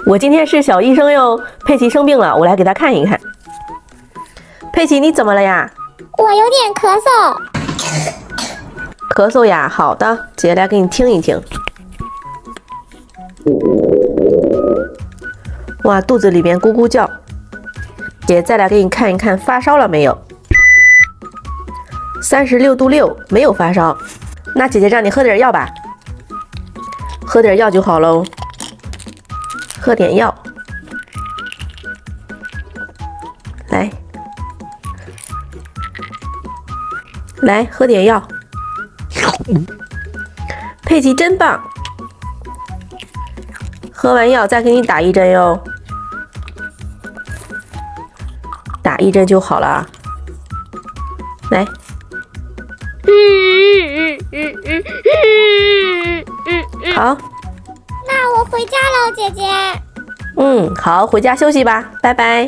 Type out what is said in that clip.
我今天是小医生哟，佩奇生病了，我来给她看一看。佩奇，你怎么了呀？我有点咳嗽。咳嗽呀？好的，姐来给你听一听。哇，肚子里边咕咕叫。姐再来给你看一看，发烧了没有？36度6，没有发烧。那姐姐让你喝点药吧，喝点药就好喽。喝点药，来，来喝点药。佩奇真棒，喝完药再给你打一针哟，打一针就好了。来，好，那我回家了，姐姐。好，回家休息吧，拜拜。